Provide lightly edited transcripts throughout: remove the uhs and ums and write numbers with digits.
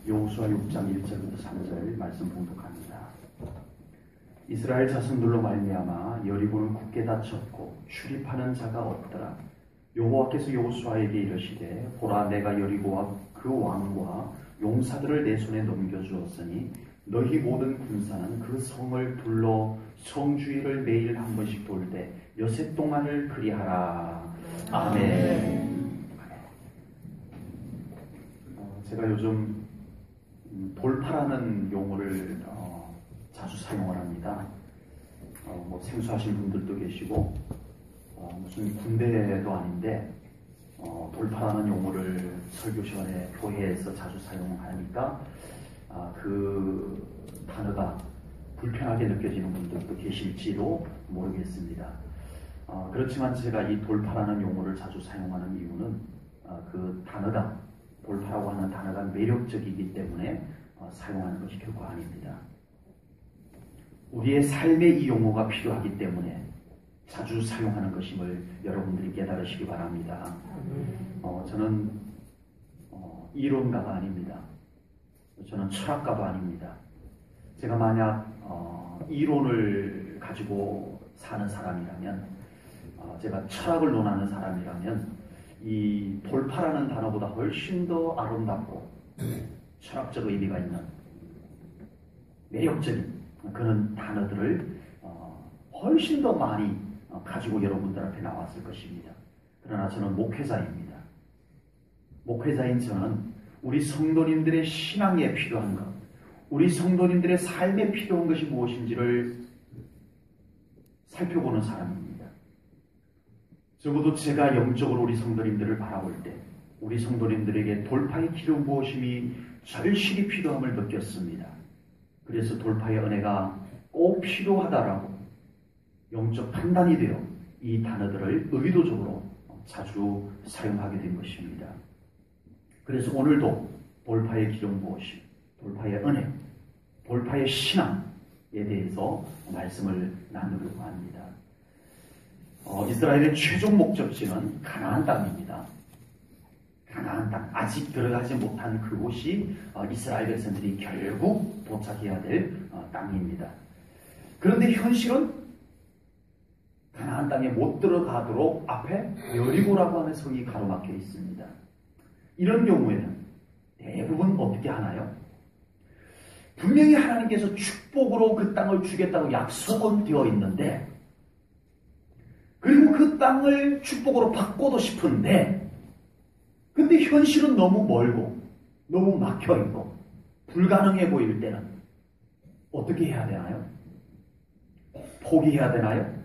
여호수아 6장 1절부터 3절 말씀 봉독합니다. 이스라엘 자손들로 말미암아 여리고는 굳게 닫혔고 출입하는 자가 없더라. 여호와께서 여호수아에게 이르시되 보라, 내가 여리고와 그 왕과 용사들을 내 손에 넘겨주었으니 너희 모든 군사는 그 성을 둘러 성 주위를 매일 한 번씩 돌되 여세 동안을 그리하라. 아멘. 제가 요즘 돌파라는 용어를 자주 사용을 합니다. 생소하신 분들도 계시고 무슨 군대도 아닌데 돌파라는 용어를 설교 시간에 교회에서 자주 사용하니까 그 단어가 불편하게 느껴지는 분들도 계실지도 모르겠습니다. 그렇지만 제가 이 돌파라는 용어를 자주 사용하는 이유는 그 단어가, 돌파라고 하는 단어가 매력적이기 때문에 사용하는 것이 결코 아닙니다. 우리의 삶에 이 용어가 필요하기 때문에 자주 사용하는 것임을 여러분들이 깨달으시기 바랍니다. 저는 이론가가 아닙니다. 저는 철학가도 아닙니다. 제가 만약 이론을 가지고 사는 사람이라면, 제가 철학을 논하는 사람이라면 이 돌파라는 단어보다 훨씬 더 아름답고 철학적 의미가 있는 매력적인 그런 단어들을 훨씬 더 많이 가지고 여러분들 앞에 나왔을 것입니다. 그러나 저는 목회자입니다. 목회자인 저는 우리 성도님들의 신앙에 필요한 것, 우리 성도님들의 삶에 필요한 것이 무엇인지를 살펴보는 사람입니다. 적어도 제가 영적으로 우리 성도님들을 바라볼 때 우리 성도님들에게 돌파의 기름 부으심이 절실히 필요함을 느꼈습니다. 그래서 돌파의 은혜가 꼭 필요하다라고 영적 판단이 되어 이 단어들을 의도적으로 자주 사용하게 된 것입니다. 그래서 오늘도 돌파의 기름 부으심, 돌파의 은혜, 돌파의 신앙에 대해서 말씀을 나누려고 합니다. 이스라엘의 최종 목적지는 가나안 땅입니다. 가나안 땅, 아직 들어가지 못한 그곳이 이스라엘 백성들이 결국 도착해야 될 땅입니다. 그런데 현실은 가나안 땅에 못 들어가도록 앞에 여리고라고 하는 성이 가로막혀 있습니다. 이런 경우에는 대부분 어떻게 하나요? 분명히 하나님께서 축복으로 그 땅을 주겠다고 약속은 되어 있는데, 그리고 그 땅을 축복으로 받고도 싶은데, 근데 현실은 너무 멀고 너무 막혀있고 불가능해 보일 때는 어떻게 해야 되나요? 포기해야 되나요?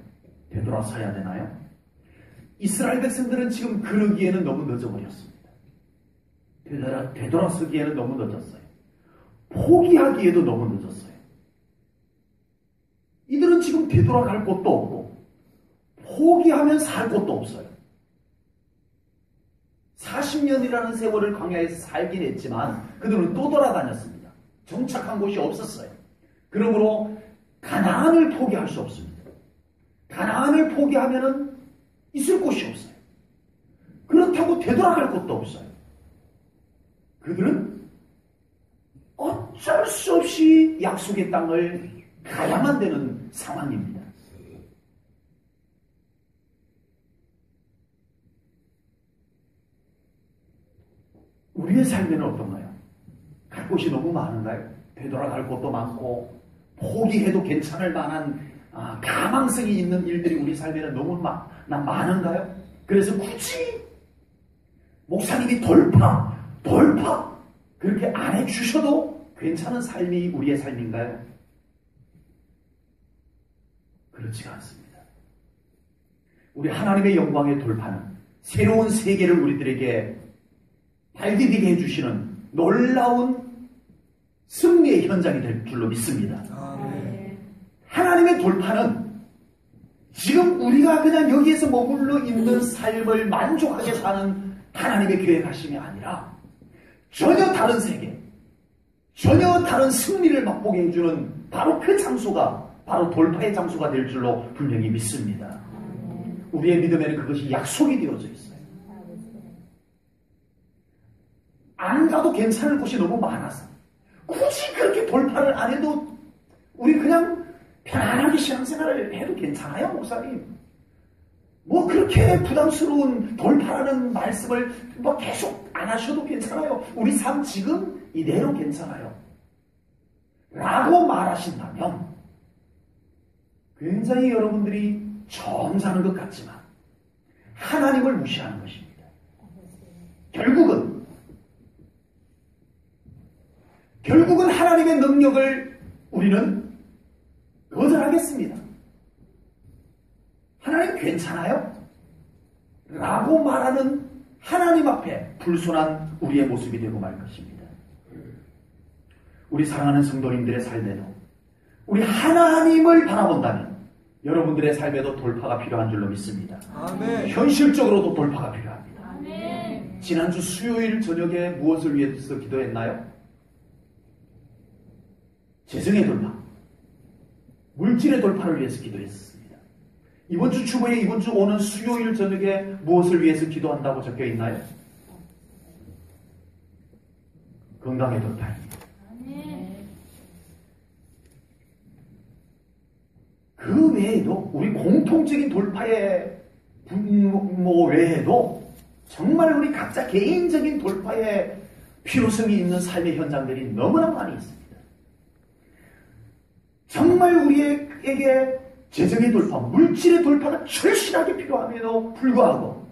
되돌아서야 되나요? 이스라엘 백성들은 지금 그러기에는 너무 늦어버렸습니다. 되돌아서기에는 너무 늦었어요. 포기하기에도 너무 늦었어요. 이들은 지금 되돌아갈 곳도 없고 포기하면 살 곳도 없어요. 40년이라는 세월을 광야에서 살긴 했지만 그들은 또 돌아다녔습니다. 정착한 곳이 없었어요. 그러므로 가나안을 포기할 수 없습니다. 가나안을 포기하면은 있을 곳이 없어요. 그렇다고 되돌아갈 곳도 없어요. 그들은 어쩔 수 없이 약속의 땅을 가야만 되는 상황입니다. 우리의 삶에는 어떤가요? 갈 곳이 너무 많은가요? 되돌아갈 곳도 많고 포기해도 괜찮을 만한 가망성이 있는 일들이 우리 삶에는 너무 많은가요? 그래서 굳이 목사님이 돌파 그렇게 안 해주셔도 괜찮은 삶이 우리의 삶인가요? 그렇지가 않습니다. 우리 하나님의 영광의 돌파는 새로운 세계를 우리들에게 발디디게 해주시는 놀라운 승리의 현장이 될 줄로 믿습니다. 하나님의 돌파는 지금 우리가 그냥 여기에서 머물러 있는 삶을 만족하게 사는 하나님의 계획하심이 아니라 전혀 다른 세계, 전혀 다른 승리를 맛보게 해주는 바로 그 장소가 바로 돌파의 장소가 될 줄로 분명히 믿습니다. 우리의 믿음에는 그것이 약속이 되어져 있어요. 안 가도 괜찮을 곳이 너무 많아서 굳이 그렇게 돌파를 안 해도 우리 그냥 편안하게 신앙생활을 해도 괜찮아요, 목사님. 뭐 그렇게 부담스러운 돌파라는 말씀을 뭐 계속 안 하셔도 괜찮아요. 우리 삶 지금 이대로 괜찮아요. 라고 말하신다면 굉장히 여러분들이 점잖은 것 같지만 하나님을 무시하는 것입니다. 결국은 하나님의 능력을 우리는 거절하겠습니다. 하나님 괜찮아요? 라고 말하는 하나님 앞에 불순한 우리의 모습이 되고 말 것입니다. 우리 사랑하는 성도님들의 삶에도 우리 하나님을 바라본다면 여러분들의 삶에도 돌파가 필요한 줄로 믿습니다. 아멘. 현실적으로도 돌파가 필요합니다. 아멘. 지난주 수요일 저녁에 무엇을 위해서 기도했나요? 재정의 돌파, 물질의 돌파를 위해서 기도했습니다. 이번 주 주보에 이번 주 오는 수요일 저녁에 무엇을 위해서 기도한다고 적혀 있나요? 건강의 돌파입니다. 그 외에도 우리 공통적인 돌파의 분모 외에도 정말 우리 각자 개인적인 돌파의 필요성이 있는 삶의 현장들이 너무나 많이 있습니다. 정말 우리에게 재정의 돌파, 물질의 돌파가 절실하게 필요함에도 불구하고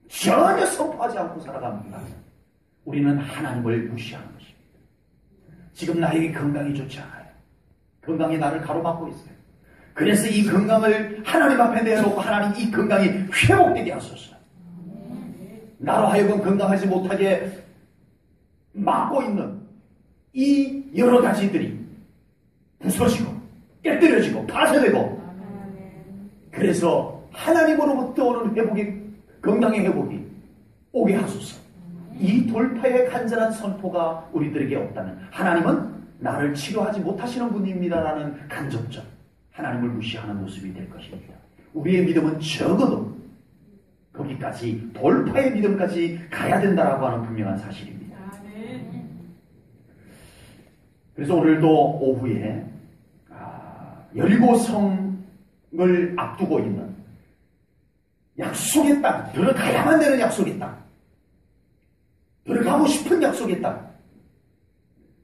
전혀 선포하지 않고 살아갑니다. 우리는 하나님을 무시하는 것입니다. 지금 나에게 건강이 좋지 않아요. 건강이 나를 가로막고 있어요. 그래서 이 건강을 하나님 앞에 내놓고 하나님 이 건강이 회복되게 하소서. 나로 하여금 건강하지 못하게 막고 있는 이 여러 가지들이 부서지고 깨뜨려지고 파쇄되고 그래서 하나님으로부터 오는 회복이 건강의 회복이 오게 하소서. 이 돌파의 간절한 선포가 우리들에게 없다면 하나님은 나를 치료하지 못하시는 분입니다라는 간접적 하나님을 무시하는 모습이 될 것입니다. 우리의 믿음은 적어도 거기까지 돌파의 믿음까지 가야 된다라고 하는 분명한 사실입니다. 그래서 오늘도 오후에 여리고성을 앞두고 있는 약속의 땅, 들어가야만 되는 약속의 땅, 들어가고 싶은 약속의 땅,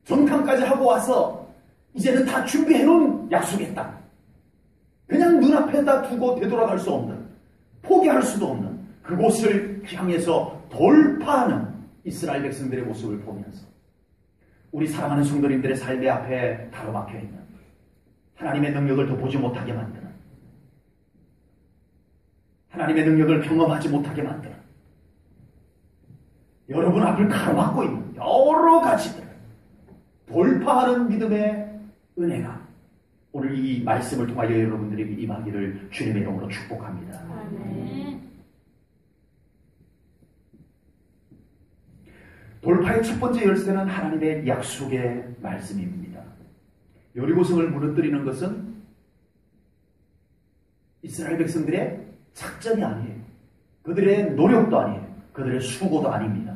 정탐까지 하고 와서 이제는 다 준비해놓은 약속의 땅, 그냥 눈앞에다 두고 되돌아갈 수 없는, 포기할 수도 없는 그곳을 향해서 돌파하는 이스라엘 백성들의 모습을 보면서 우리 사랑하는 성도님들의 삶의 앞에 가로막혀 있는 하나님의 능력을 더 보지 못하게 만드는, 하나님의 능력을 경험하지 못하게 만드는, 여러분 앞을 가로막고 있는 여러 가지들을 돌파하는 믿음의 은혜가 오늘 이 말씀을 통하여 여러분들에게 임하기를 주님의 이름으로 축복합니다. 아멘. 돌파의 첫 번째 열쇠는 하나님의 약속의 말씀입니다. 여리고성을 무너뜨리는 것은 이스라엘 백성들의 작전이 아니에요. 그들의 노력도 아니에요. 그들의 수고도 아닙니다.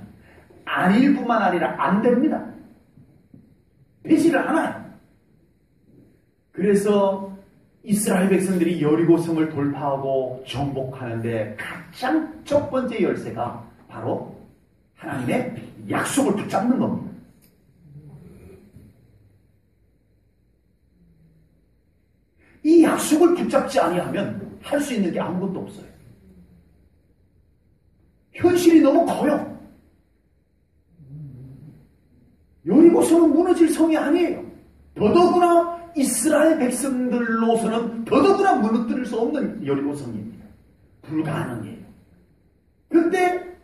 아닐 뿐만 아니라 안 됩니다. 되지를 않아요. 그래서 이스라엘 백성들이 여리고성을 돌파하고 정복하는데 가장 첫 번째 열쇠가 바로 하나님의 약속을 붙잡는 겁니다. 이 약속을 붙잡지 아니하면 할 수 있는 게 아무것도 없어요. 현실이 너무 커요. 여리고성은 무너질 성이 아니에요. 더더구나 이스라엘 백성들로서는 더더구나 무너뜨릴 수 없는 여리고성입니다. 불가능해요. 근데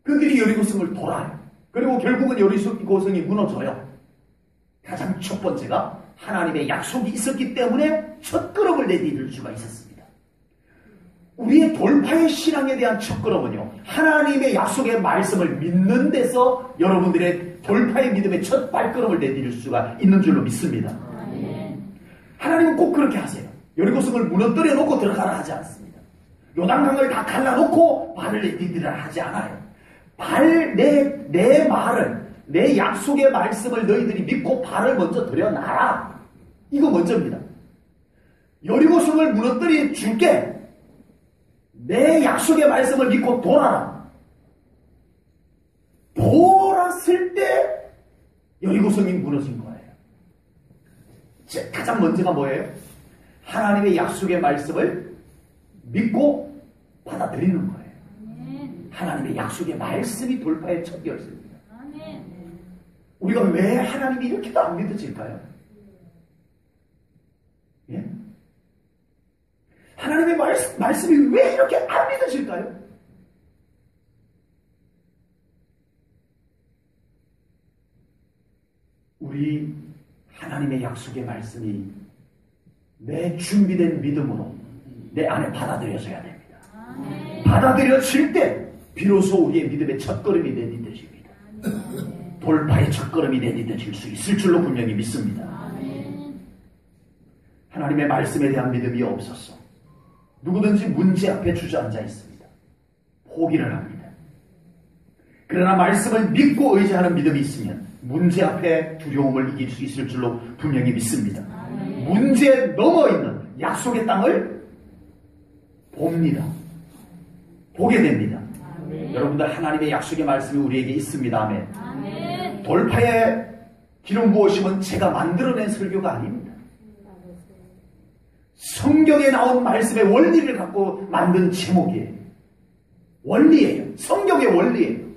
그들이 여리고성을 돌아요. 그리고 결국은 여리고성이 무너져요. 가장 첫 번째가 하나님의 약속이 있었기 때문에 첫걸음을 내디딜 수가 있었습니다. 우리의 돌파의 신앙에 대한 첫걸음은요, 하나님의 약속의 말씀을 믿는 데서 여러분들의 돌파의 믿음의 첫 발걸음을 내디딜 수가 있는 줄로 믿습니다. 하나님은 꼭 그렇게 하세요. 여리고성을 무너뜨려 놓고 들어가라 하지 않습니다. 요단강을 다 갈라놓고 발을 내디디라 하지 않아요. 내 말을 내 약속의 말씀을 너희들이 믿고 발을 먼저 들여놔라. 이거 먼저입니다. 여리고성을 무너뜨려 줄게. 내 약속의 말씀을 믿고 돌아라. 돌았을 때 여리고성이 무너진 거예요. 가장 먼저가 뭐예요? 하나님의 약속의 말씀을 믿고 받아들이는 거예요. 하나님의 약속의 말씀이 돌파의 첫 열쇠입니다. 우리가 왜 하나님이 이렇게도 안 믿어질까요? 예? 하나님의 말씀이 왜 이렇게 안 믿어질까요? 우리 하나님의 약속의 말씀이 내 준비된 믿음으로 내 안에 받아들여져야 됩니다. 받아들여질 때 비로소 우리의 믿음의 첫걸음이 내딛어집니다. 돌파의 첫걸음이 내딛어질 수 있을 줄로 분명히 믿습니다. 하나님의 말씀에 대한 믿음이 없어서 누구든지 문제 앞에 주저앉아 있습니다. 포기를 합니다. 그러나 말씀을 믿고 의지하는 믿음이 있으면 문제 앞에 두려움을 이길 수 있을 줄로 분명히 믿습니다. 문제에 넘어있는 약속의 땅을 봅니다. 보게 됩니다. 여러분들 하나님의 약속의 말씀이 우리에게 있습니다. 아멘. 돌파의 기름 부으심은 제가 만들어낸 설교가 아닙니다. 성경에 나온 말씀의 원리를 갖고 만든 제목이에요. 원리예요. 성경의 원리예요.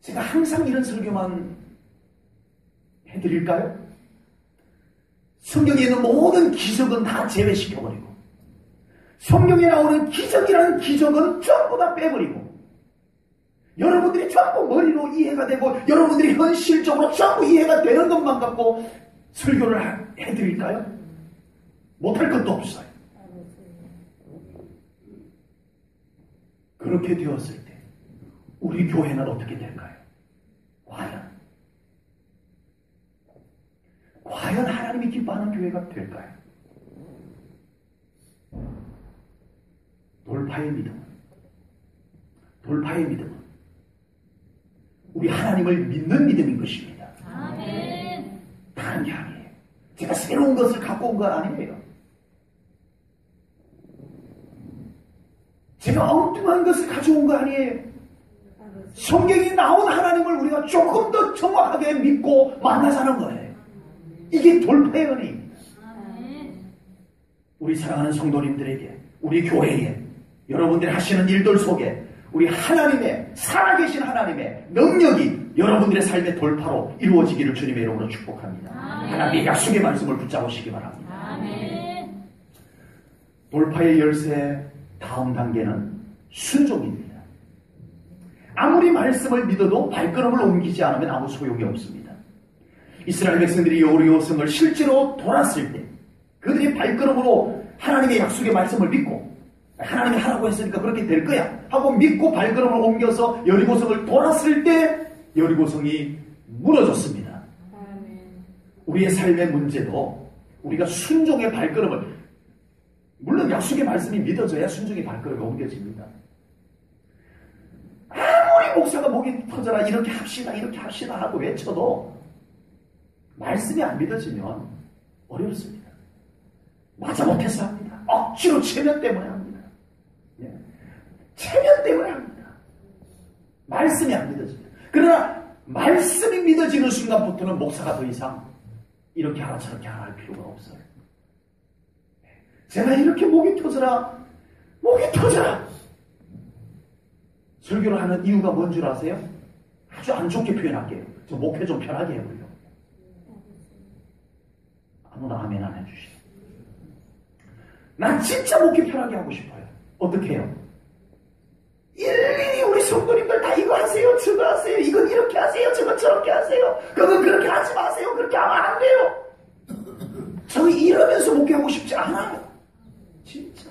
제가 항상 이런 설교만 해드릴까요? 성경에 있는 모든 기적은 다 제외시켜버리고 성경에 나오는 기적이라는 기적은 전부 다 빼버리고 여러분들이 전부 머리로 이해가 되고 여러분들이 현실적으로 전부 이해가 되는 것만 갖고 설교를 해드릴까요? 못할 것도 없어요. 그렇게 되었을 때 우리 교회는 어떻게 될까요? 과연 하나님이 기뻐하는 교회가 될까요? 돌파의 믿음은 우리 하나님을 믿는 믿음인 것입니다. 다른 게 아니에요. 제가 새로운 것을 갖고 온 건 아니에요. 제가 엉뚱한 것을 가져온 거 아니에요. 성경이 나온 하나님을 우리가 조금 더 정확하게 믿고 만나자는 거예요. 이게 돌파의 은혜입니다. 우리 사랑하는 성도님들에게, 우리 교회에, 여러분들이 하시는 일들 속에 우리 하나님의, 살아계신 하나님의 능력이 여러분들의 삶의 돌파로 이루어지기를 주님의 이름으로 축복합니다. 하나님의 약속의 말씀을 붙잡으시기 바랍니다. 돌파의 열쇠 다음 단계는 순종입니다. 아무리 말씀을 믿어도 발걸음을 옮기지 않으면 아무 소용이 없습니다. 이스라엘 백성들이 여리고성을 실제로 돌았을 때 그들이 발걸음으로 하나님의 약속의 말씀을 믿고 하나님이 하라고 했으니까 그렇게 될 거야 하고 믿고 발걸음을 옮겨서 여리고성을 돌았을 때 여리고성이 무너졌습니다. 우리의 삶의 문제도 우리가 순종의 발걸음을, 물론 약속의 말씀이 믿어져야 순종의 발걸음이 옮겨집니다. 아무리 목사가 목이 터져라 이렇게 합시다 하고 외쳐도 말씀이 안 믿어지면 어렵습니다. 맞아 못해서 합니다. 억지로 체면 때문에 합니다. 체면 때문에 합니다. 말씀이 안 믿어집니다. 그러나 말씀이 믿어지는 순간부터는 목사가 더 이상 이렇게 하라 저렇게 하라 할 필요가 없어요. 제가 이렇게 목이 터져라 설교를 하는 이유가 뭔 줄 아세요? 아주 안 좋게 표현할게요. 저 목회 좀 편하게 해보려고. 아무나 아멘 안 해주시죠. 난 진짜 목회 편하게 하고 싶어요. 어떻게 해요? 일일이 우리 성도님들 다 이거 하세요, 저거 하세요, 이건 이렇게 하세요, 저건 저렇게 하세요, 그건 그렇게 하지 마세요, 그렇게 하면 안 돼요. 저는 이러면서 목회하고 싶지 않아요. 진짜.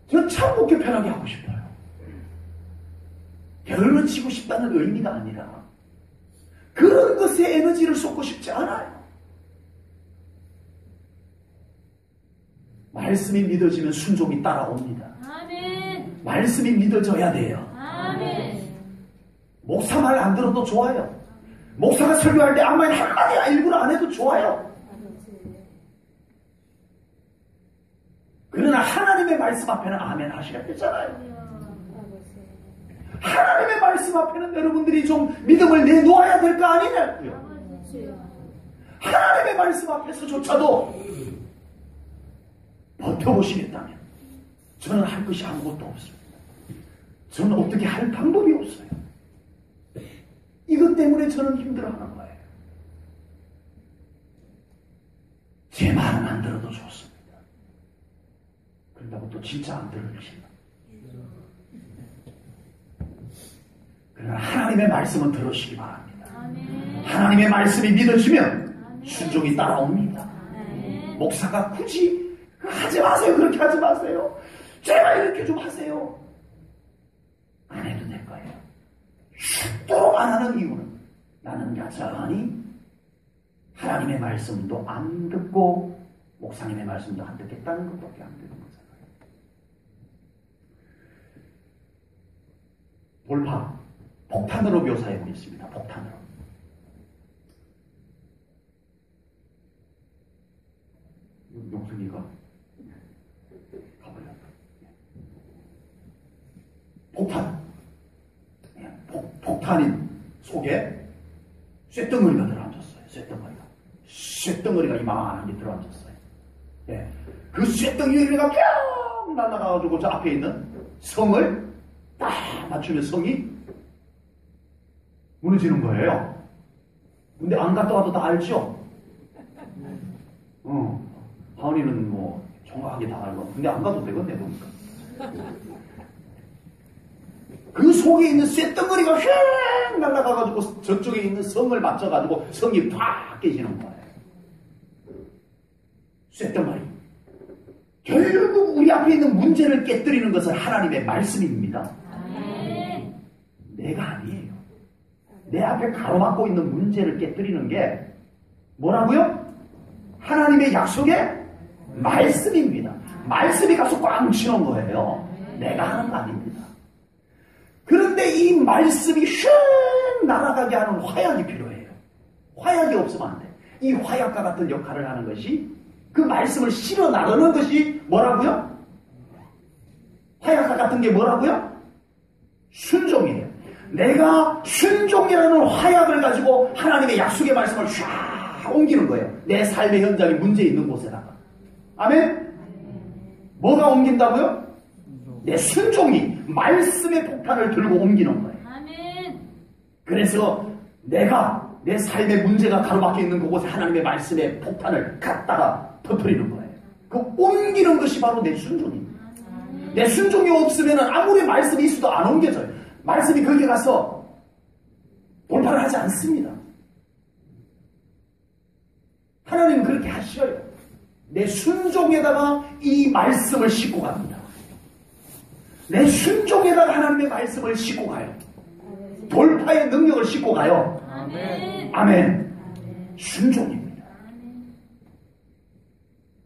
저는 참 목회 편하게 하고 싶어요. 결을 치고 싶다는 의미가 아니라 그런 것에 에너지를 쏟고 싶지 않아요. 말씀이 믿어지면 순종이 따라옵니다. 아멘. 말씀이 믿어져야 돼요. 아멘. 목사 말 안 들어도 좋아요. 목사가 설교할 때 아무 말 한마디 일부러 안 해도 좋아요. 그러나 하나님의 말씀 앞에는 아멘 하셔야 되잖아요. 하나님의 말씀 앞에는 여러분들이 좀 믿음을 내놓아야 될 거 아니냐고요. 하나님의 말씀 앞에서조차도 버텨보시겠다면 저는 할 것이 아무것도 없습니다. 저는 어떻게 할 방법이 없어요. 이것 때문에 저는 힘들어하는 거예요. 제 말은 안 들어도 좋습니다. 그런다고 또 진짜 안 들으시나? 그러나 하나님의 말씀은 들으시기 바랍니다. 하나님의 말씀이 믿어지면 순종이 따라옵니다. 목사가 굳이 하지 마세요. 그렇게 하지 마세요. 제발 이렇게 좀 하세요. 안 해도 될 거예요. 쉽도록 안 하는 이유는 나는 야자하니 하나님의 말씀도 안 듣고 목사님의 말씀도 안 듣겠다는 것밖에 안 되는 거잖아요. 돌파, 폭탄으로 묘사해 보겠습니다. 폭탄으로. 용승이가 가버렸다. 폭탄. 폭탄인 속에 쇳덩어리가 들어앉았어요. 쇳덩어리가 이만한 게 들어앉았어요. 예. 그 쇳덩어리가 뿅 날아가가지고 저 앞에 있는 성을 딱 맞추면 성이 무너지는 거예요. 근데 안 갔다 와도 다 알죠? 하은이는 뭐 정확하게 다 알고. 근데 안 가도 되겠네 보니까. 그 속에 있는 쇳덩어리가 휙 날아가가지고 저쪽에 있는 성을 맞춰가지고 성이 팍 깨지는 거예요. 쇳덩어리. 결국 우리 앞에 있는 문제를 깨뜨리는 것은 하나님의 말씀입니다. 내가 아니에요. 내 앞에 가로막고 있는 문제를 깨뜨리는 게 뭐라고요? 하나님의 약속의 말씀입니다. 말씀이 가서 꽝 치는 거예요. 내가 하는 거 아닙니다. 그런데 이 말씀이 휙 날아가게 하는 화약이 필요해요. 화약이 없으면 안 돼. 이 화약과 같은 역할을 하는 것이 그 말씀을 실어 나르는 것이 뭐라고요? 화약과 같은 게 뭐라고요? 순종이에요. 내가 순종이라는 화약을 가지고 하나님의 약속의 말씀을 쫙 옮기는 거예요. 내 삶의 현장에 문제 있는 곳에다가. 아멘? 뭐가 옮긴다고요? 내 순종이 말씀의 폭탄을 들고 옮기는 거예요. 아멘. 그래서 내가 내 삶의 문제가 가로막혀 있는 그곳에 하나님의 말씀의 폭탄을 갖다가 터뜨리는 거예요. 그 옮기는 것이 바로 내 순종입니다. 내 순종이 없으면 아무리 말씀이 있어도 안 옮겨져요. 말씀이 거기에 가서 돌파를 하지 않습니다. 하나님은 그렇게 하셔요. 내 순종에다가 이 말씀을 싣고 갑니다. 내 순종에다가 하나님의 말씀을 싣고 가요. 돌파의 능력을 싣고 가요. 아멘. 순종입니다.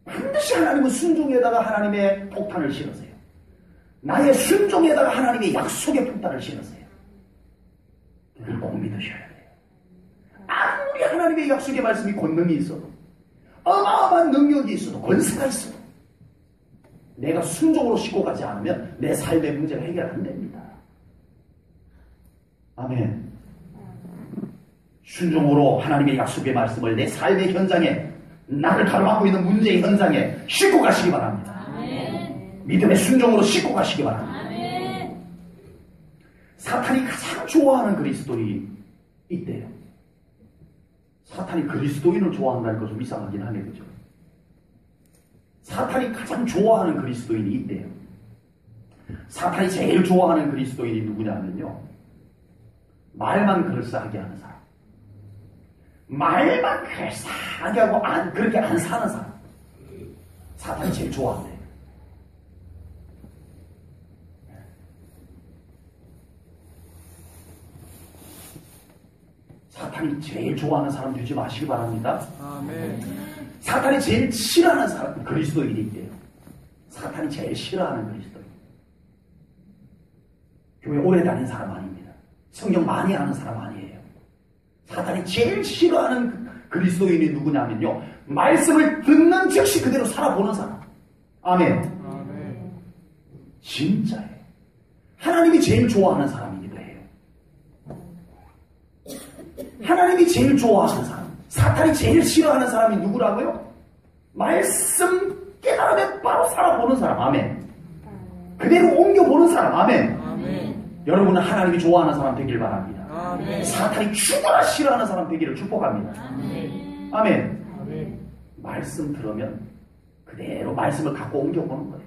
반드시 하나님은 순종에다가 하나님의 폭탄을 실으세요. 나의 순종에다가 하나님의 약속의 폭탄을 실으세요. 그걸 꼭 믿으셔야 돼요. 아무리 하나님의 약속의 말씀이 권능이 있어도 어마어마한 능력이 있어도 권세가 있어도 내가 순종으로 싣고 가지 않으면 내 삶의 문제가 해결 안 됩니다. 아멘. 순종으로 하나님의 약속의 말씀을 내 삶의 현장에 나를 가로막고 있는 문제의 현장에 싣고 가시기 바랍니다. 아멘. 믿음의 순종으로 싣고 가시기 바랍니다. 아멘. 사탄이 가장 좋아하는 그리스도인이 있대요. 사탄이 그리스도인을 좋아한다는 거 좀 이상하긴 하네, 그죠? 사탄이 가장 좋아하는 그리스도인이 있대요. 사탄이 제일 좋아하는 그리스도인이 누구냐면요. 말만 그럴싸하게 하는 사람. 말만 그럴싸하게 하고 그렇게 안 사는 사람. 사탄이 제일 좋아한대요. 사탄이 제일 좋아하는 사람 되지 마시기 바랍니다. 아멘. 사탄이 제일 싫어하는 사람, 그리스도인이 있대요. 사탄이 제일 싫어하는 그리스도인. 교회 오래 다닌 사람 아닙니다. 성경 많이 아는 사람 아니에요. 사탄이 제일 싫어하는 그리스도인이 누구냐면요, 말씀을 듣는 즉시 그대로 살아보는 사람. 아멘. 아멘. 진짜예요. 하나님이 제일 좋아하는 사람이기도 해요. 하나님이 제일 좋아하는 사람, 사탄이 제일 싫어하는 사람이 누구라고요? 말씀 깨달으면 바로 살아보는 사람. 아멘. 그대로 옮겨보는 사람. 아멘. 아멘. 여러분은 하나님이 좋아하는 사람 되길 바랍니다. 아멘. 사탄이 죽어라 싫어하는 사람 되기를 축복합니다. 아멘. 아멘. 아멘. 말씀 들으면 그대로 말씀을 갖고 옮겨보는 거예요.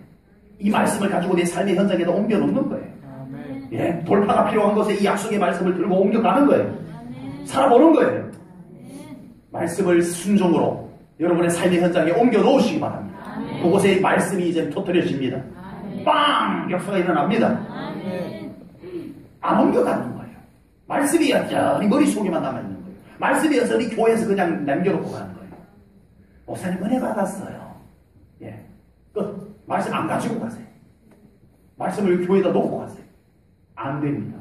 이 말씀을 가지고 내 삶의 현장에다 옮겨놓는 거예요. 아멘. 예, 돌파가 필요한 것에 이 약속의 말씀을 들고 옮겨가는 거예요. 아멘. 살아보는 거예요. 아멘. 말씀을 순종으로 여러분의 삶의 현장에 옮겨 놓으시기 바랍니다. 아멘. 그곳에 이 말씀이 이제 터뜨려집니다. 아멘. 빵! 역사가 일어납니다. 아멘. 안 옮겨가는 거예요. 말씀이 여전히 머릿속에만 남아있는 거예요. 말씀이 여전히 교회에서 그냥 남겨놓고 가는 거예요. 목사님 은혜 받았어요. 예, 끝. 말씀 안 가지고 가세요. 말씀을 교회에다 놓고 가세요. 안 됩니다.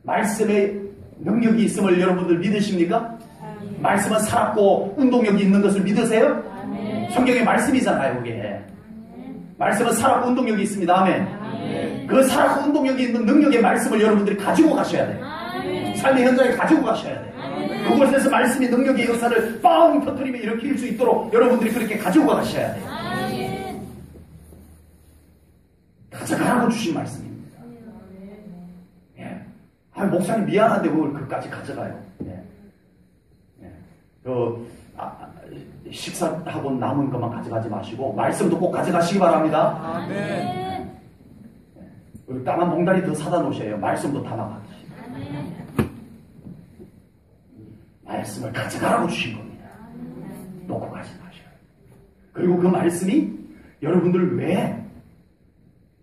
말씀의 능력이 있음을 여러분들 믿으십니까? 아멘. 말씀은 살았고 운동력이 있는 것을 믿으세요? 아멘. 성경의 말씀이잖아요, 그게. 말씀은 살았고 운동력이 있습니다. 아멘. 아멘. 그 살았고 운동력이 있는 능력의 말씀을 여러분들이 가지고 가셔야 돼요. 아멘. 삶의 현장에 가지고 가셔야 돼요. 아멘. 그곳에서 말씀의 능력의 역사를 빵 터뜨리며 일으킬 수 있도록 여러분들이 그렇게 가지고 가셔야 돼요. 아멘. 가져가라고 주신 말씀입니다. 예. 아, 목사님 미안한데 그걸 그까지 가져가요. 예. 예. 식사하고 남은 것만 가져가지 마시고 말씀도 꼭 가져가시기 바랍니다. 아멘. 그리고 까만 봉다리 더 사다 놓으셔요. 말씀도 담아가시고. 아멘. 말씀을 가져가라고 주신 겁니다. 놓고 가지 마셔요. 그리고 그 말씀이 여러분들 왜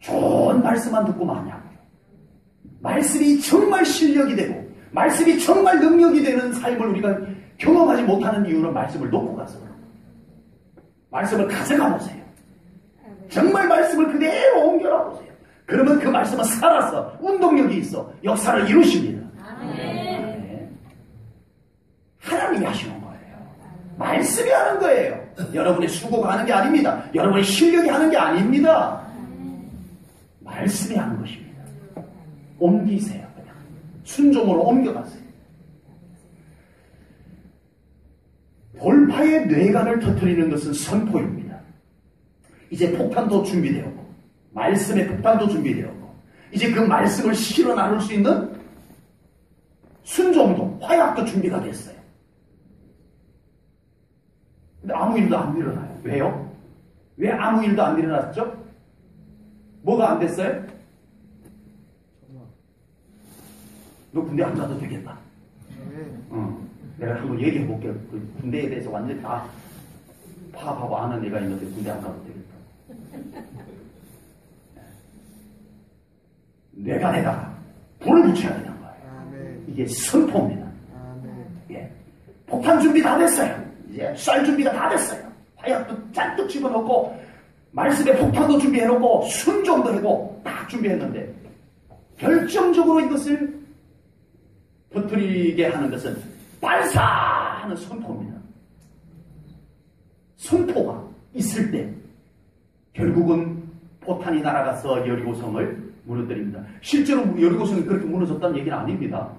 좋은 말씀만 듣고 마냐고요. 말씀이 정말 실력이 되고 말씀이 정말 능력이 되는 삶을 우리가 경험하지 못하는 이유는 말씀을 놓고 가서 그런 거예요. 말씀을 가져가 보세요. 정말 말씀을 그대로 옮겨라 보세요. 그러면 그 말씀은 살아서 운동력이 있어 역사를 이루십니다. 아멘. 네. 하나님이 하시는 거예요. 말씀이 하는 거예요. 여러분의 수고가 하는 게 아닙니다. 여러분의 실력이 하는 게 아닙니다. 말씀이 하는 것입니다. 옮기세요. 그냥 순종으로 옮겨가세요. 돌파의 뇌관을 터뜨리는 것은 선포입니다. 이제 폭탄도 준비되었고 말씀의 폭탄도 준비되었고 이제 그 말씀을 실어 나눌 수 있는 순종도 화약도 준비가 됐어요. 근데 아무 일도 안 일어나요. 왜요? 왜 아무 일도 안 일어났죠? 뭐가 안 됐어요? 너 군대 안 가도 되겠다. 내가 한번 얘기해 볼게요. 그 군대에 대해서 완전히 다 파악하고 아는 애가 있는데 군대 안 가도 되겠다. 내가 불을 붙여야 되는 거예요. 이게 선포입니다. 예. 폭탄 준비 다 됐어요. 이제 쌀 준비가 다 됐어요. 화약도 잔뜩 집어넣고 말씀의 폭탄도 준비해놓고 순종도 하고 딱 준비했는데 결정적으로 이것을 터뜨리게 하는 것은 발사하는 선포입니다. 선포가 있을 때 결국은 포탄이 날아가서 여리고성을 무너뜨립니다. 실제로 여리고성이 그렇게 무너졌다는 얘기는 아닙니다.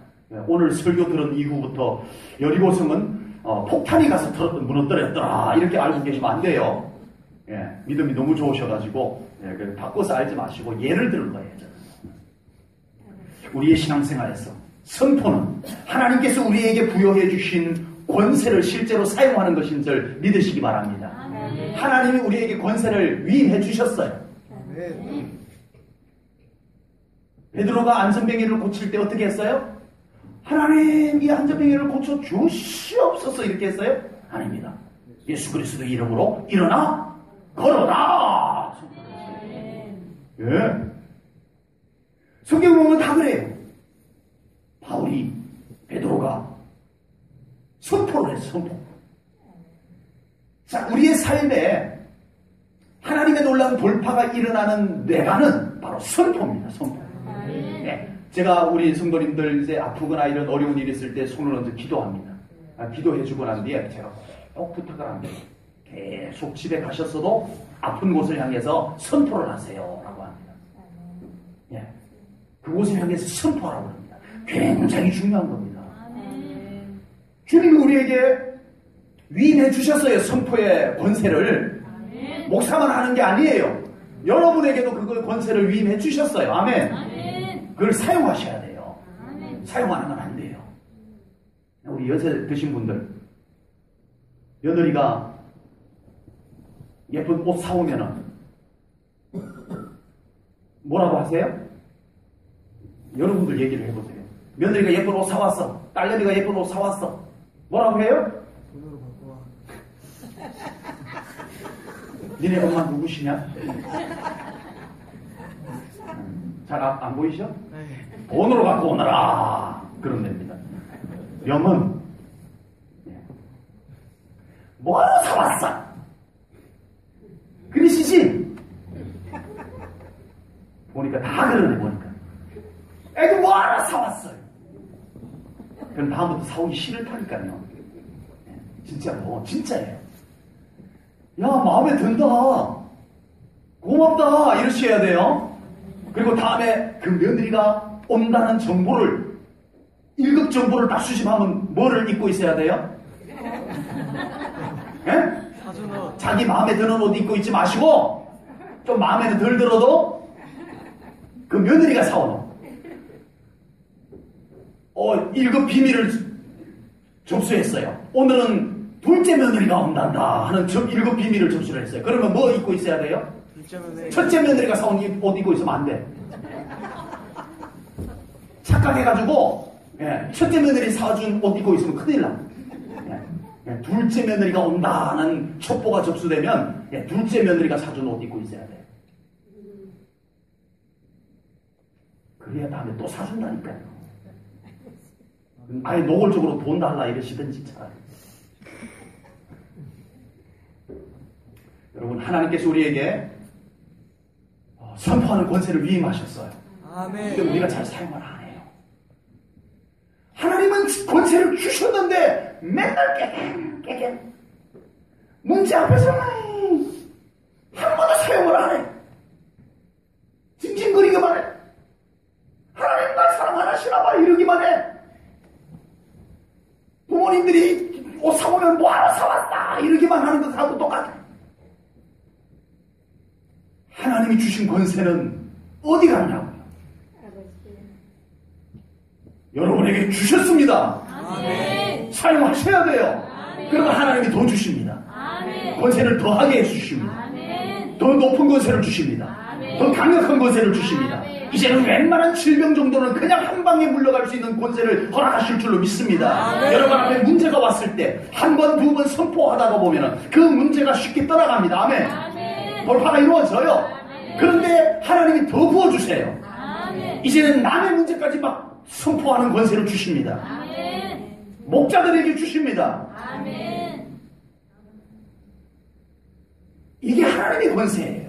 오늘 설교 들은 이후부터 여리고성은 폭탄이 가서 무너뜨렸더라 이렇게 알고 계시면 안 돼요. 예, 믿음이 너무 좋으셔가지고 바꿔서 알지 마시고 예를 들은 거예요. 우리의 신앙생활에서 선포는 하나님께서 우리에게 부여해 주신 권세를 실제로 사용하는 것인 줄 믿으시기 바랍니다. 하나님이 우리에게 권세를 위임해 주셨어요. 베드로가 안전뱅이를 고칠 때 어떻게 했어요? 하나님 이 안전뱅이를 고쳐 주시옵소서 이렇게 했어요? 아닙니다. 예수 그리스도의 이름으로 일어나 걸어라. 예. 성경 보면 다 그래요. 바울이 베드로가 선포를 했어. 선포. 자, 우리의 삶에 하나님의 놀라운 놀라운 돌파가 일어나는 내가는 바로 선포입니다. 선포. 네. 제가 우리 성도님들 이제 아프거나 이런 어려운 일이 있을 때 손을 얹어 기도합니다. 기도해주고 난 뒤에 제가 꼭 부탁을 합니다. 계속 집에 가셨어도 아픈 곳을 향해서 선포를 하세요. 라고 합니다. 예. 그곳을 향해서 선포하라고 합니다. 굉장히 중요한 겁니다. 주님이 우리에게 위임해 주셨어요. 선포의 권세를. 목사만 하는 게 아니에요. 여러분에게도 그걸 권세를 위임해 주셨어요. 아멘. 그걸 사용하셔야 돼요. 사용 안 하면 안 돼요. 우리 여세 드신 분들, 며느리가 예쁜 옷 사오면은 뭐라고 하세요? 여러분들 얘기를 해보세요. 며느리가 예쁜 옷 사왔어. 딸내미가 예쁜 옷 사왔어. 뭐라고 해요? 돈으로 갖고 와. 니네 엄마 누구시냐? 잘 안 보이셔? 네. 돈으로 갖고 오너라. 그런 됩니다. 명은 뭐하러 사왔어? 그러시지? 보니까 다 그러네. 보니까 애도 뭐하러 사왔어요? 그럼 다음부터 사오기 싫다니까요. 진짜로. 진짜예요. 야, 마음에 든다. 고맙다. 이러셔야 돼요. 그리고 다음에 그 며느리가 온다는 정보를, 1급 정보를 딱 수집하면 뭐를 입고 있어야 돼요? 예? 사준 옷. 자기 마음에 드는 옷 입고 있지 마시고, 좀 마음에 덜 들어도 그 며느리가 사온 옷. 1급 비밀을 접수했어요. 오늘은 둘째 며느리가 온단다 하는 1급 비밀을 접수를 했어요. 그러면 뭐 입고 있어야 돼요? 첫째 며느리가 사온 옷 입고 있으면 안 돼. 착각해가지고 첫째 며느리 사준 옷 입고 있으면 큰일 나. 둘째 며느리가 온다는 첩보가 접수되면 둘째 며느리가 사준 옷 입고 있어야 돼. 그래야 다음에 또 사준다니까요. 아예 노골적으로 돈 달라 이러시든지 차라리. 여러분, 하나님께서 우리에게 선포하는 권세를 위임하셨어요. 아멘. 근데 우리가 잘 사용을 안 해요. 하나님은 권세를 주셨는데 맨날 깨갱 문제 앞에서는 한 번도 사용을 안 해. 징징거리기만 해. 하나님 날 사랑 안 하시나 봐 이러기만 해. 부모님들이 옷 사오면 뭐하러 사왔다 이러기만 하는 것하고 똑같아. 하나님이 주신 권세는 어디 갔냐고요? 여러분에게 주셨습니다. 아멘. 사용하셔야 돼요. 아멘. 그러면 하나님이 더 주십니다. 아멘. 권세를 더하게 해주십니다. 아멘. 더 높은 권세를 주십니다. 아멘. 더 강력한 권세를 주십니다. 아멘. 이제는 웬만한 질병 정도는 그냥 한 방에 물러갈 수 있는 권세를 허락하실 줄로 믿습니다. 아멘. 여러분 앞에 문제가 왔을 때 한 번, 두 번 선포하다가 보면은 그 문제가 쉽게 떠나갑니다. 아멘. 아멘. 돌파가 이루어져요. 아멘. 그런데 하나님이 더 부어주세요. 아멘. 이제는 남의 문제까지 막 선포하는 권세를 주십니다. 아멘. 목자들에게 주십니다. 아멘. 이게 하나님의 권세예요.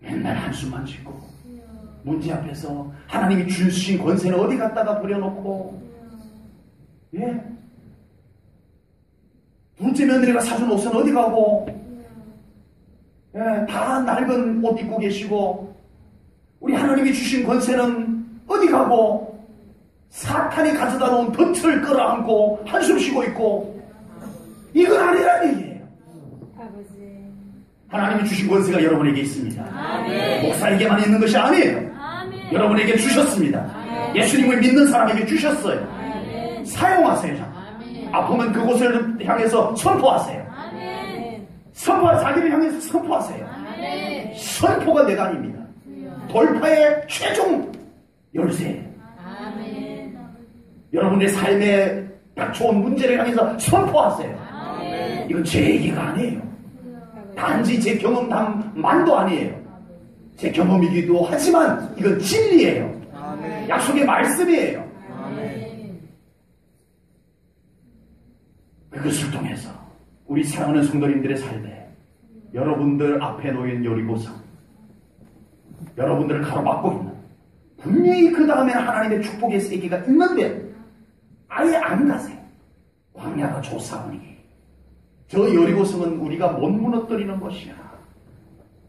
맨날 한숨만 짓고 문제 앞에서 하나님이 주신 권세는 어디 갖다가 버려놓고, 예? 둘째 며느리가 사준 옷은 어디 가고, 예, 다 낡은 옷 입고 계시고, 우리 하나님이 주신 권세는 어디 가고, 사탄이 가져다 놓은 덫을 끌어안고 한숨 쉬고 있고, 이건 아니란 얘기예요. 하나님이 주신 권세가 여러분에게 있습니다. 아멘. 목사에게만 있는 것이 아니에요. 아멘. 여러분에게 주셨습니다. 아멘. 예수님을 믿는 사람에게 주셨어요. 아멘. 사용하세요. 아멘. 아프면 그곳을 향해서 선포하세요. 아멘. 자기를 향해서 선포하세요. 아멘. 선포가 내관입니다. 돌파의 최종 열쇠예요. 아멘. 여러분의 삶에 닥쳐온 문제를 향해서 선포하세요. 아멘. 이건 제 얘기가 아니에요. 단지 제 경험담만도 아니에요. 제 경험이기도 하지만 이건 진리예요. 아멘. 약속의 말씀이에요. 아멘. 그것을 통해서 우리 사랑하는 성도님들의 삶에 여러분들 앞에 놓인 여리고성, 여러분들을 가로막고 있는, 분명히 그 다음에는 하나님의 축복의 세계가 있는데 아예 안 가세요. 광야가 조사오니 저 여리고성은 우리가 못 무너뜨리는 것이야.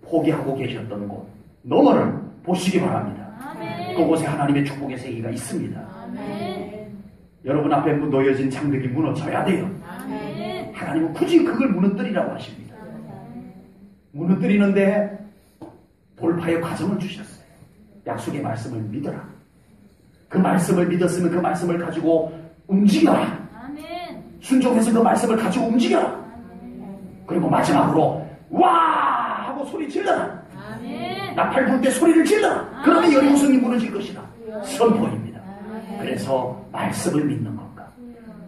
포기하고 계셨던 곳 너머를 보시기 바랍니다. 아멘. 그곳에 하나님의 축복의 세계가 있습니다. 아멘. 여러분 앞에 놓여진 장벽이 무너져야 돼요. 아멘. 하나님은 굳이 그걸 무너뜨리라고 하십니다. 무너뜨리는데 돌파의 과정을 주셨어요. 약속의 말씀을 믿어라. 그 말씀을 믿었으면 그 말씀을 가지고 움직여라. 아멘. 순종해서 그 말씀을 가지고 움직여라. 그리고 마지막으로 와 하고 소리 질러라. 아멘. 나팔 불 때 소리를 질러라. 그러면 여리고성이 무너질 것이다. 선포입니다. 그래서 말씀을 믿는 것과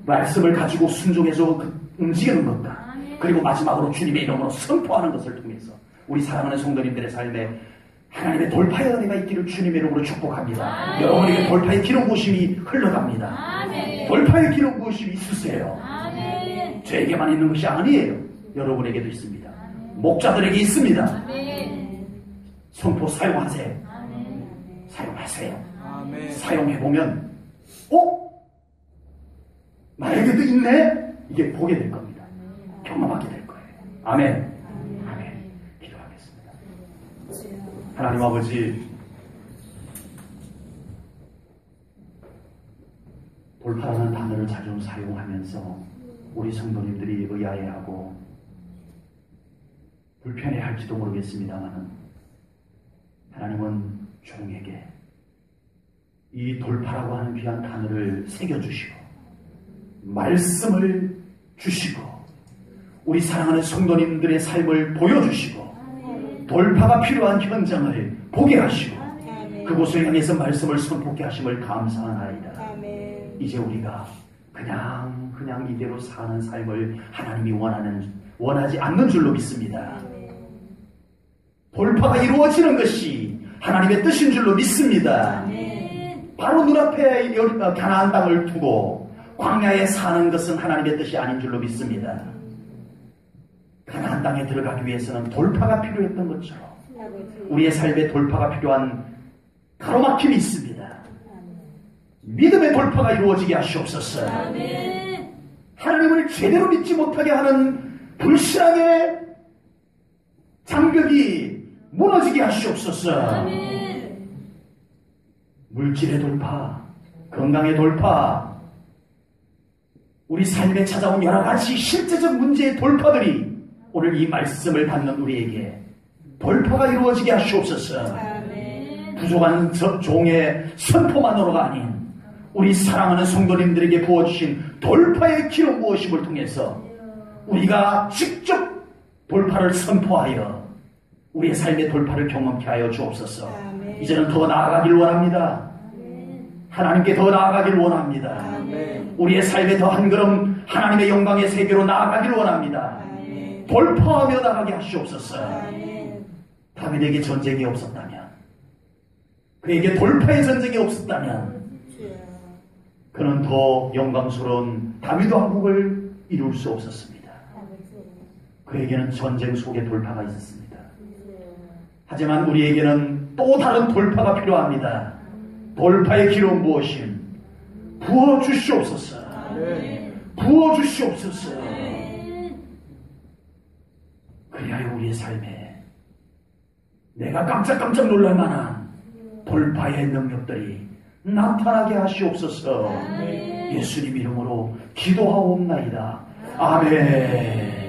말씀을 가지고 순종해서 움직이는 것과 그리고 마지막으로 주님의 이름으로 선포하는 것을 통해서 우리 사랑하는 성도님들의 삶에 하나님의 돌파의 은혜가 있기를 주님의 이름으로 축복합니다. 여러분에게 돌파의 기름 부으심이 흘러갑니다. 아멘. 돌파의 기름 부으심이 있으세요. 아멘. 저에게만 있는 것이 아니에요. 여러분에게도 있습니다. 목자들에게 있습니다. 아멘. 선포 사용하세요. 아멘. 사용하세요. 아멘. 사용해보면 나에게도 있네? 이게 보게 될 겁니다. 경험하게 될 거예요. 아멘. 아멘. 기도하겠습니다. 하나님 아버지, 돌파라는 단어를 자주 사용하면서 우리 성도님들이 의아해하고 불편해할지도 모르겠습니다만 하나님은 종에게 이 돌파라고 하는 귀한 단어를 새겨주시고 말씀을 주시고 우리 사랑하는 성도님들의 삶을 보여주시고 돌파가 필요한 현장을 보게 하시고 그곳을 향해서 말씀을 선포케 하심을 감사하나이다. 이제 우리가 그냥 이대로 사는 삶을 하나님이 원하지 않는 줄로 믿습니다. 돌파가 이루어지는 것이 하나님의 뜻인 줄로 믿습니다. 바로 눈앞에 가나안 땅을 두고 광야에 사는 것은 하나님의 뜻이 아닌 줄로 믿습니다. 가나안 땅에 들어가기 위해서는 돌파가 필요했던 것처럼 우리의 삶에 돌파가 필요한 가로막힘이 있습니다. 믿음의 돌파가 이루어지게 하시옵소서. 아멘. 하나님을 제대로 믿지 못하게 하는 불신앙의 장벽이 무너지게 하시옵소서. 아멘. 물질의 돌파, 건강의 돌파, 우리 삶에 찾아온 여러 가지 실제적 문제의 돌파들이 오늘 이 말씀을 받는 우리에게 돌파가 이루어지게 하시옵소서. 아멘. 부족한 종의 선포만으로가 아닌 우리 사랑하는 성도님들에게 부어주신 돌파의 기름 부으심을 통해서 우리가 직접 돌파를 선포하여 우리의 삶의 돌파를 경험케 하여 주옵소서. 이제는 더 나아가길 원합니다. 하나님께 더 나아가길 원합니다. 우리의 삶에 더 한 걸음 하나님의 영광의 세계로 나아가길 원합니다. 돌파하며 나가게 하시옵소서. 다윗에게 전쟁이 없었다면, 그에게 돌파의 전쟁이 없었다면 그는 더 영광스러운 다윗 왕국을 이룰 수 없었습니다. 그에게는 전쟁 속에 돌파가 있었습니다. 하지만 우리에게는 또 다른 돌파가 필요합니다. 돌파의 기름 부으심 부어주시옵소서. 부어주시옵소서. 그리하여 우리의 삶에 내가 깜짝깜짝 놀랄 만한 돌파의 능력들이 나타나게 하시옵소서. 예수님 이름으로 기도하옵나이다. 아멘.